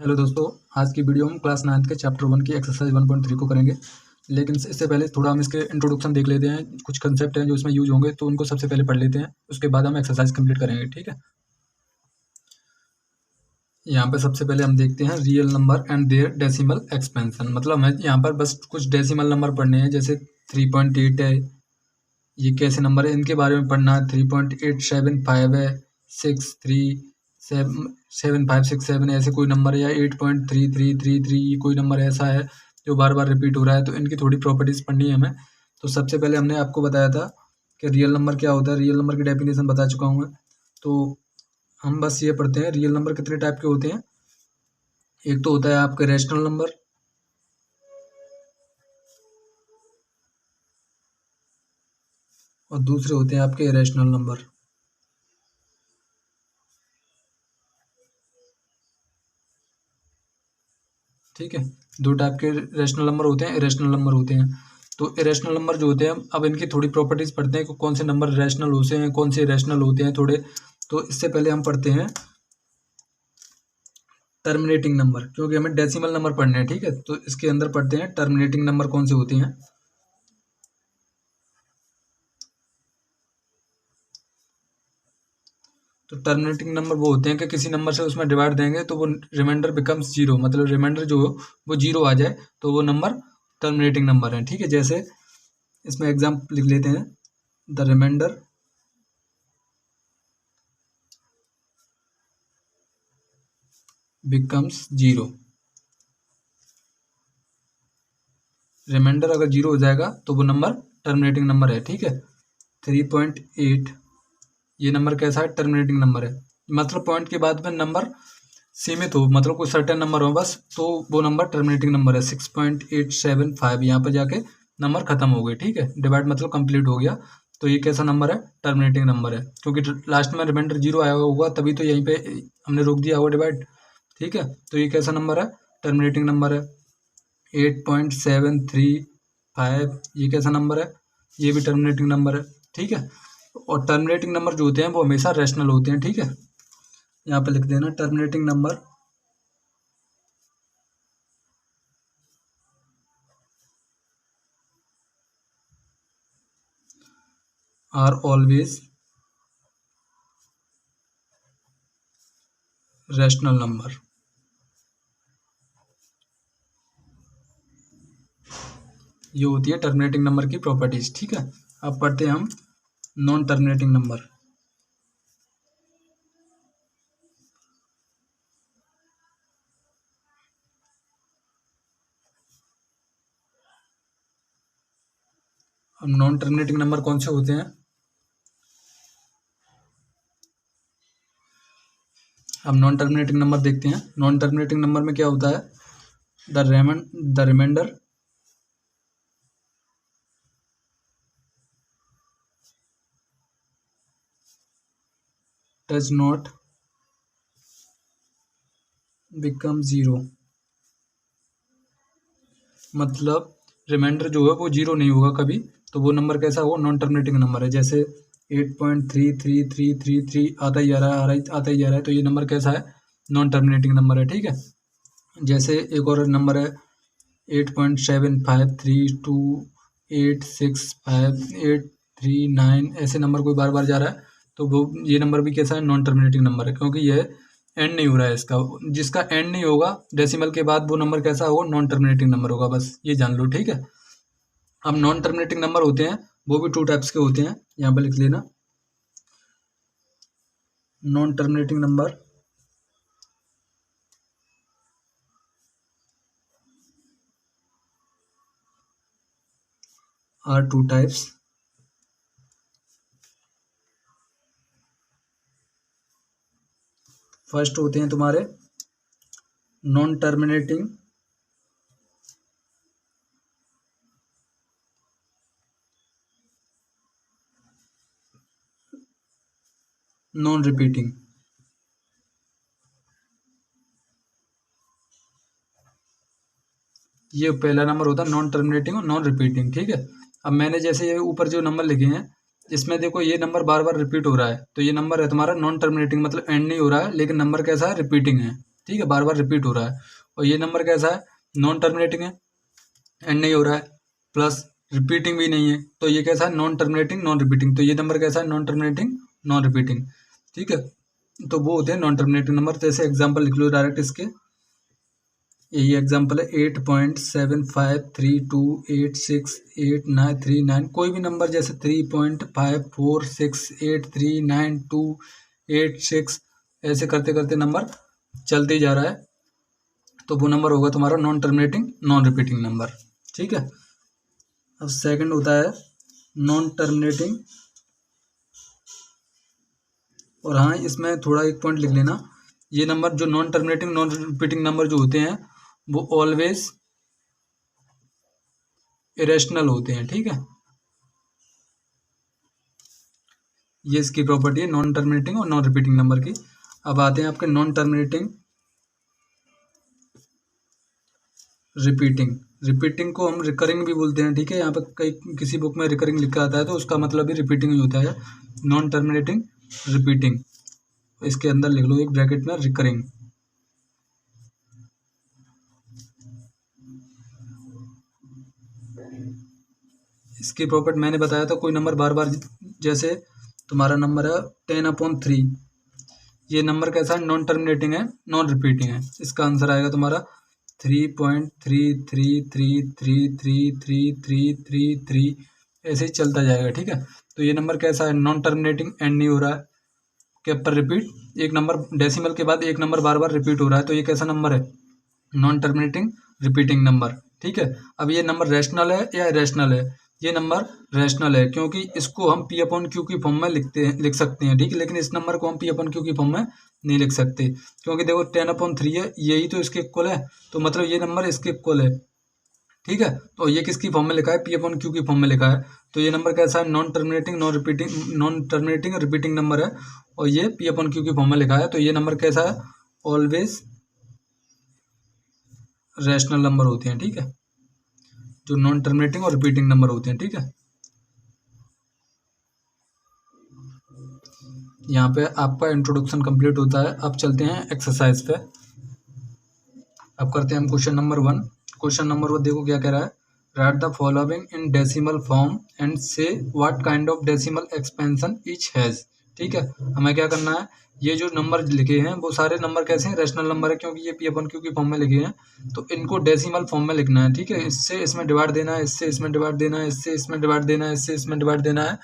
Hello दोस्तों, आज की वीडियो हम क्लास 9th के चैप्टर 1 की एक्सरसाइज 1.3 को करेंगे। लेकिन इससे पहले थोड़ा हम इसके इंट्रोडक्शन देख लेते हैं। कुछ कंसेप्ट हैं जो इसमें यूज होंगे, तो उनको सबसे पहले पढ़ लेते हैं। उसके बाद हम एक्सरसाइज कंप्लीट करेंगे, ठीक है। यहाँ पे सबसे पहले हम देखते हैं real number and their decimal expansion. मतलब हमें यहाँ पर बस कुछ डेसिमल नंबर पढ़ने हैं। जैसे 3.8 है, ये कैसे नंबर है इनके बारे में पढ़ना है। 3.875 है, 63756 ऐसे कोई नंबर है, या 8.3333 ये कोई नंबर ऐसा है जो बार बार रिपीट हो रहा है, तो इनकी थोड़ी प्रॉपर्टीज पढ़नी है हमें। तो सबसे पहले हमने आपको बताया था कि रियल नंबर क्या होता है। रियल नंबर की डेफिनेशन बता चुका हूँ मैं। तो हम बस ये पढ़ते हैं रियल नंबर कितने टाइप के होते हैं। एक तो होता है आपका रैशनल नंबर, और दूसरे होते हैं आपके इरेशनल नंबर। ठीक है, दो टाइप के रैशनल नंबर होते हैं, इरेशनल नंबर होते हैं। तो इरेशनल नंबर जो होते हैं, अब इनकी थोड़ी प्रॉपर्टीज पढ़ते हैं कि कौन से नंबर रैशनल होते हैं, कौन से इरेशनल होते हैं थोड़े। तो इससे पहले हम पढ़ते हैं टर्मिनेटिंग नंबर, क्योंकि हमें डेसिमल नंबर पढ़ने हैं, ठीक है। तो इसके अंदर पढ़ते हैं टर्मिनेटिंग नंबर कौन से होते हैं। तो टर्मिनेटिंग नंबर वो होते हैं कि किसी नंबर से उसमें डिवाइड देंगे तो वो रिमाइंडर बिकम्स जीरो, मतलब रिमाइंडर जो हो वो जीरो आ जाए, तो वो नंबर टर्मिनेटिंग नंबर है, ठीक है। जैसे इसमें एग्जाम्पल लिख लेते हैं, the reminder becomes zero. Reminder अगर जीरो हो जाएगा तो वो नंबर टर्मिनेटिंग नंबर है, ठीक है। 3.8 ये नंबर कैसा है, टर्मिनेटिंग नंबर है। मतलब पॉइंट के बाद में नंबर सीमित हो, मतलब कोई सर्टेन नंबर हो बस, तो वो नंबर टर्मिनेटिंग नंबर है। 6.875 यहाँ पर जाके नंबर खत्म हो गए, ठीक है। डिवाइड मतलब कंप्लीट हो गया, तो ये कैसा नंबर है, टर्मिनेटिंग नंबर है। क्योंकि लास्ट में रिमाइंडर जीरो आया होगा, तभी तो यहीं पे हमने रोक दिया होगा डिवाइड, ठीक है। तो ये कैसा नंबर है, टर्मिनेटिंग नंबर है। 8.735 ये कैसा नंबर है, ये भी टर्मिनेटिंग नंबर है, ठीक है। और टर्मिनेटिंग नंबर जो होते हैं वो हमेशा रैशनल होते हैं, ठीक है। यहाँ पे लिख देना terminating number are always rational number. ये होती है टर्मिनेटिंग नंबर की प्रॉपर्टीज, ठीक है। अब पढ़ते हैं हम नॉन टर्मिनेटिंग नंबर। अब नॉन टर्मिनेटिंग नंबर कौन से होते हैं, अब नॉन टर्मिनेटिंग नंबर देखते हैं। नॉन टर्मिनेटिंग नंबर में क्या होता है, the reminder does not become zero. मतलब रिमाइंडर जो है वो जीरो नहीं होगा कभी, तो वो नंबर कैसा होगा, नॉन टर्मिनेटिंग नंबर है। जैसे 8.333333 आता ही आ रहा है, आता ही आ रहा है, तो ये नंबर कैसा है, नॉन टर्मिनेटिंग नंबर है, ठीक है। जैसे एक और नंबर है 8.753286583 ऐसे नंबर कोई बार बार जा रहा है, तो वो ये नंबर भी कैसा है, नॉन टर्मिनेटिंग नंबर है, क्योंकि यह एंड नहीं हो रहा है इसका। जिसका एंड नहीं होगा डेसिमल के बाद, वो नंबर कैसा होगा, नॉन टर्मिनेटिंग नंबर होगा, बस ये जान लो, ठीक है। अब नॉन टर्मिनेटिंग नंबर होते हैं वो भी टू टाइप्स के होते हैं, यहाँ पर लिख लेना। Non terminating number are two types. First होते हैं तुम्हारे नॉन टर्मिनेटिंग नॉन रिपीटिंग। ये पहला नंबर होता है नॉन टर्मिनेटिंग और नॉन रिपीटिंग, ठीक है। अब मैंने जैसे ये ऊपर जो नंबर लिखे हैं, इसमें देखो ये नंबर बार बार रिपीट हो रहा है, तो ये नंबर है तुम्हारा नॉन टर्मिनेटिंग, मतलब एंड नहीं हो रहा है, लेकिन नंबर कैसा है, रिपीटिंग है, ठीक है, बार बार रिपीट हो रहा है। और ये नंबर कैसा है, नॉन टर्मिनेटिंग है, एंड नहीं हो रहा है, प्लस रिपीटिंग भी नहीं है, तो ये कैसा है, नॉन टर्मिनेटिंग नॉन रिपीटिंग। तो ये नंबर कैसा है, नॉन टर्मिनेटिंग नॉन रिपीटिंग। ठीक है, तो वो होते हैं नॉन टर्मिनेटिंग नंबर। जैसे एग्जाम्पल लिख लो डायरेक्ट इसके, यही एग्जाम्पल है 8.7532868939। कोई भी नंबर जैसे 3.546839286 ऐसे करते करते नंबर चलते ही जा रहा है, तो वो नंबर होगा तुम्हारा non terminating non repeating number. ठीक है, अब सेकंड होता है नॉन टर्मिनेटिंग। और हाँ, इसमें थोड़ा एक पॉइंट लिख लेना, ये नंबर जो non terminating non repeating number जो होते हैं वो ऑलवेज इरेशनल होते हैं। ठीक है, ये इसकी प्रॉपर्टी है नॉन टर्मिनेटिंग और नॉन रिपीटिंग नंबर की। अब आते हैं आपके नॉन टर्मिनेटिंग रिपीटिंग। रिपीटिंग को हम रिकरिंग भी बोलते हैं। ठीक है, यहाँ पे कई किसी बुक में रिकरिंग लिखा आता है तो उसका मतलब भी रिपीटिंग ही होता है। नॉन टर्मिनेटिंग रिपीटिंग, इसके अंदर लिख लो एक ब्रैकेट में रिकरिंग। इसकी प्रॉपर्टी मैंने बताया था, कोई नंबर बार बार, जैसे तुम्हारा नंबर है 10/3, ये नंबर कैसा है, नॉन टर्मिनेटिंग है नॉन रिपीटिंग है। इसका आंसर आएगा तुम्हारा 3.33333333 ऐसे ही चलता जाएगा। ठीक है, तो ये नंबर कैसा है, नॉन टर्मिनेटिंग, एंड नहीं हो रहा है, कैप पर रिपीट, एक नंबर डेसिमल के बाद एक नंबर बार बार रिपीट हो रहा है, तो ये कैसा नंबर है, नॉन टर्मिनेटिंग रिपीटिंग नंबर। ठीक है, अब ये नंबर रैशनल है या इरेशनल है, ये नंबर रैशनल है क्योंकि इसको हम P/Q की फॉर्म में लिख सकते हैं। ठीक है, लेकिन इस नंबर को हम P/Q की फॉर्म में नहीं लिख सकते, क्योंकि देखो 10/3 है, यही तो इसके इक्वल है, तो मतलब ये नंबर इसके इक्वल है। ठीक है, तो ये किसकी फॉर्म में लिखा है, P/Q की फॉर्म में लिखा है, तो ये नंबर कैसा है, non terminating non terminating repeating number है, और ये P/Q की फॉर्म में लिखा है, तो ये नंबर कैसा है, ऑलवेज रैशनल नंबर होते हैं। ठीक है, जो नॉन टर्मिनेटिंग और रिपीटिंग नंबर होते हैं। ठीक है, यहाँ पे आपका इंट्रोडक्शन कंप्लीट होता है। अब चलते हैं एक्सरसाइज पे। अब करते हैं हम क्वेश्चन नंबर 1। क्वेश्चन नंबर 1 देखो क्या कह रहा है, write the following in decimal form and say what kind of decimal expansion each has. ठीक है, हमें क्या करना है, ये जो नंबर लिखे हैं वो सारे नंबर कैसे हैं, रैशनल नंबर है, क्योंकि ये P/Q की फॉर्म में लिखे हैं, तो इनको डेसिमल फॉर्म में लिखना है। ठीक है, इससे इसमें डिवाइड देना है, इससे इसमें डिवाइड देना है, इससे इसमें डिवाइड देना है, इससे इसमें डिवाइड देना है।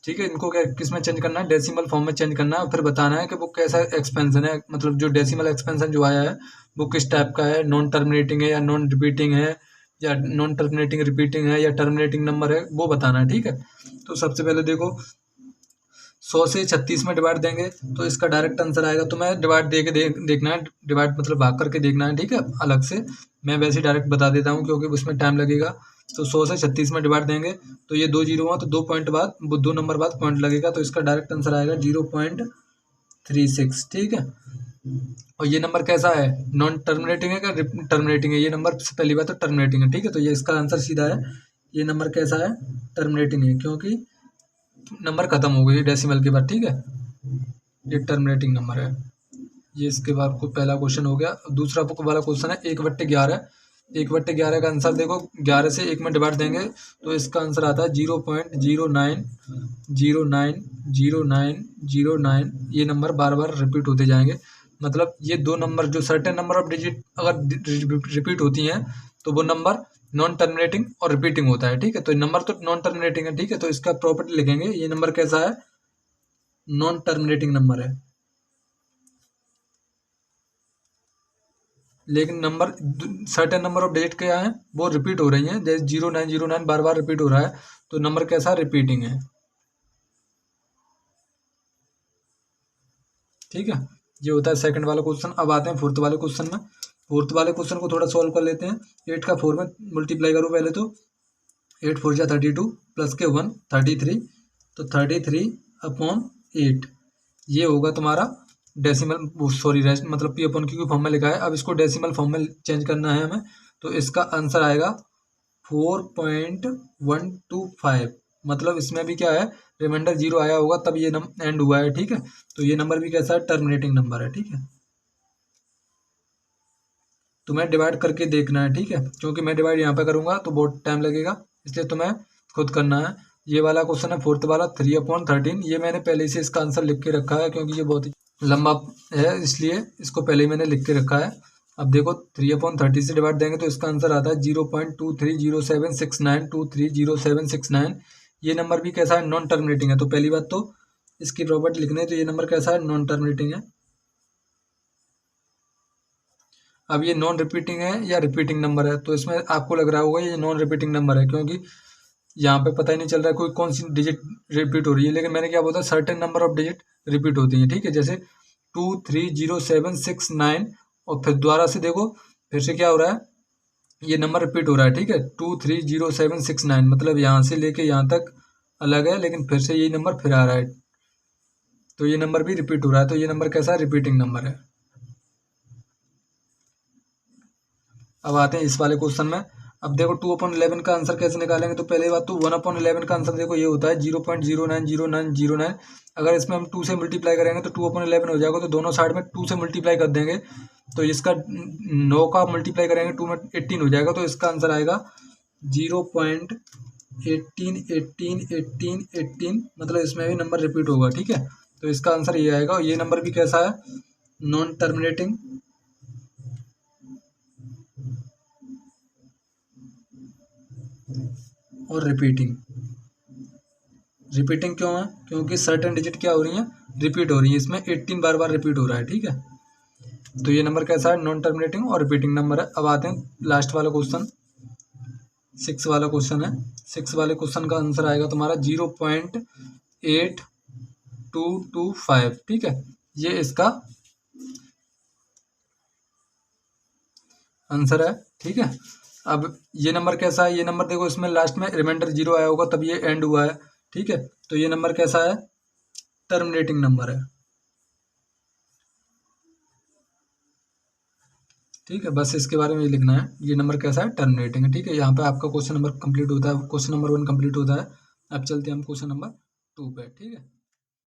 ठीक है, इनको क्या किस में चेंज करना है, डेसिमल फॉर्म में चेंज करना है, और फिर बताना है कि वो कैसा एक्सपेंशन है, मतलब जो डेसिमल एक्सपेंशन जो आया है वो किस टाइप का है, नॉन टर्मिनेटिंग है या नॉन रिपीटिंग है, या नॉन टर्मिनेटिंग रिपीटिंग है या टर्मिनेटिंग नंबर है, वो बताना है। ठीक है, तो सबसे पहले देखो 100 से 36 में डिवाइड देंगे तो इसका डायरेक्ट आंसर आएगा, तो मैं डिवाइड दे के देखना है, डिवाइड मतलब भाग करके देखना है। ठीक है, अलग से मैं वैसे डायरेक्ट बता देता हूँ क्योंकि उसमें टाइम लगेगा। तो 100 से 36 में डिवाइड देंगे तो ये 2 जीरो हुआ, तो 2 पॉइंट बाद 2 नंबर बाद पॉइंट लगेगा, तो इसका डायरेक्ट आंसर आएगा 0.36। ठीक है, और ये नंबर कैसा है, नॉन टर्मिनेटिंग है क्या टर्मिनेटिंग है, ये नंबर से पहली बात तो टर्मिनेटिंग है। ठीक है, तो ये इसका आंसर सीधा है, ये नंबर कैसा है, टर्मिनेटिंग है, क्योंकि नंबर खत्म हो गई डेसिमल के बाद। ठीक है, ये टर्मिनेटिंग नंबर है। ये इसके बाद को पहला क्वेश्चन हो गया। दूसरा बुक वाला क्वेश्चन है 1/11। 1/11 का आंसर देखो, 11 से 1 में डिवाइड देंगे तो इसका आंसर आता है 0.09090909। ये नंबर बार बार रिपीट होते जाएंगे, मतलब ये दो नंबर जो सर्टेन नंबर ऑफ डिजिट अगर रिपीट होती हैं तो वो नंबर नॉन टर्मिनेटिंग और रिपीटिंग होता है। ठीक है, तो नंबर तो नॉन टर्मिनेटिंग है। ठीक है, तो इसका प्रॉपर्टी लिखेंगे, ये नंबर कैसा है, नॉन टर्मिनेटिंग नंबर है, लेकिन number certain number of digit क्या है, वो रिपीट हो रही हैं, जैसे 0909 बार बार रिपीट हो रहा है, तो नंबर कैसा रिपीटिंग है। ठीक है, ये होता है सेकंड वाला क्वेश्चन। अब आते हैं फोर्थ वाले क्वेश्चन में। फोर्थ वाले क्वेश्चन को थोड़ा सॉल्व कर लेते हैं। 8 का 4 में मल्टीप्लाई करो पहले, तो 8 4 जा 32 प्लस के 1 33, तो 33/8 ये होगा तुम्हारा डेसिमल, सॉरी मतलब P/Q की फॉर्म में लिखा है, अब इसको डेसिमल फॉर्म में चेंज करना है हमें, तो इसका आंसर आएगा 4.125। मतलब इसमें भी क्या है, रिमाइंडर 0 आया होगा तब ये एंड हुआ है। ठीक है, तो ये नंबर भी कैसा है, टर्मिनेटिंग नंबर है। ठीक है, तुम्हें डिवाइड करके देखना है, ठीक है, क्योंकि मैं डिवाइड यहाँ पे करूँगा तो बहुत टाइम लगेगा, इसलिए तुम्हें खुद करना है। ये वाला क्वेश्चन है फोर्थ वाला 3/13, ये मैंने पहले से इसका आंसर लिख के रखा है क्योंकि ये बहुत ही लंबा है, इसलिए इसको पहले ही मैंने लिख के रखा है। अब देखो 3/30 से डिवाइड देंगे तो इसका आंसर आता है 0.230769230769। ये नंबर भी कैसा है, नॉन टर्मिनेटिंग है। तो पहली बात तो इसकी प्रॉपर्टी लिखने है, तो ये नंबर कैसा है, नॉन टर्मिनेटिंग है। अब ये नॉन रिपीटिंग है या रिपीटिंग नंबर है, तो इसमें आपको लग रहा होगा ये नॉन रिपीटिंग नंबर है, क्योंकि यहाँ पे पता ही नहीं चल रहा है कोई कौन सी डिजिट रिपीट हो रही है। लेकिन मैंने क्या बोला, certain number of digit repeat होती हैं, ठीक है, जैसे 23069 और फिर दोबारा से देखो फिर से क्या हो रहा है, ये नंबर रिपीट हो रहा है, ठीक है, 23069 मतलब यहाँ से लेके यहाँ तक अलग है, लेकिन फिर से यही नंबर फिर आ रहा है, तो ये नंबर भी रिपीट हो रहा है, तो ये नंबर कैसा है, रिपीटिंग नंबर है। अब आते हैं इस वाले क्वेश्चन में। अब देखो 2/11 का आंसर कैसे निकालेंगे, तो पहले बात तो 1/11 का आंसर देखो ये होता है 0.090909। अगर इसमें हम 2 से मल्टीप्लाई करेंगे तो 2/11 हो जाएगा, तो दोनों साइड में 2 से मल्टीप्लाई कर देंगे, तो इसका 9 का मल्टीप्लाई करेंगे 2 में 18 हो जाएगा, तो इसका आंसर आएगा 0.181818, मतलब इसमें भी नंबर रिपीट होगा, ठीक है, तो इसका आंसर ये आएगा। ये नंबर भी कैसा है, नॉन टर्मिनेटिंग और रिपीटिंग। रिपीटिंग क्यों है, क्योंकि सर्टेन डिजिट क्या हो रही है, रिपीट हो रही है, इसमें 18 बार बार रिपीट हो रहा है, ठीक है, तो ये नंबर कैसा है, नॉन टर्मिनेटिंग और रिपीटिंग नंबर है। अब आते हैं लास्ट वाला क्वेश्चन, 6 वाला क्वेश्चन है। 6 वाले क्वेश्चन का आंसर आएगा तुम्हारा 0.8225, ठीक है, ये इसका आंसर है, ठीक है। अब ये नंबर कैसा है, ये नंबर देखो इसमें लास्ट में रिमाइंडर 0 आया होगा तब ये एंड हुआ है, ठीक है, तो ये नंबर कैसा है, टर्मिनेटिंग नंबर है, ठीक है, बस इसके बारे में ये लिखना है, ये नंबर कैसा है, टर्मिनेटिंग है, ठीक है। यहाँ पे आपका क्वेश्चन नंबर कंप्लीट होता है, क्वेश्चन नंबर 1 कंप्लीट होता है। अब चलते हैं हम क्वेश्चन नंबर 2 पे, ठीक है।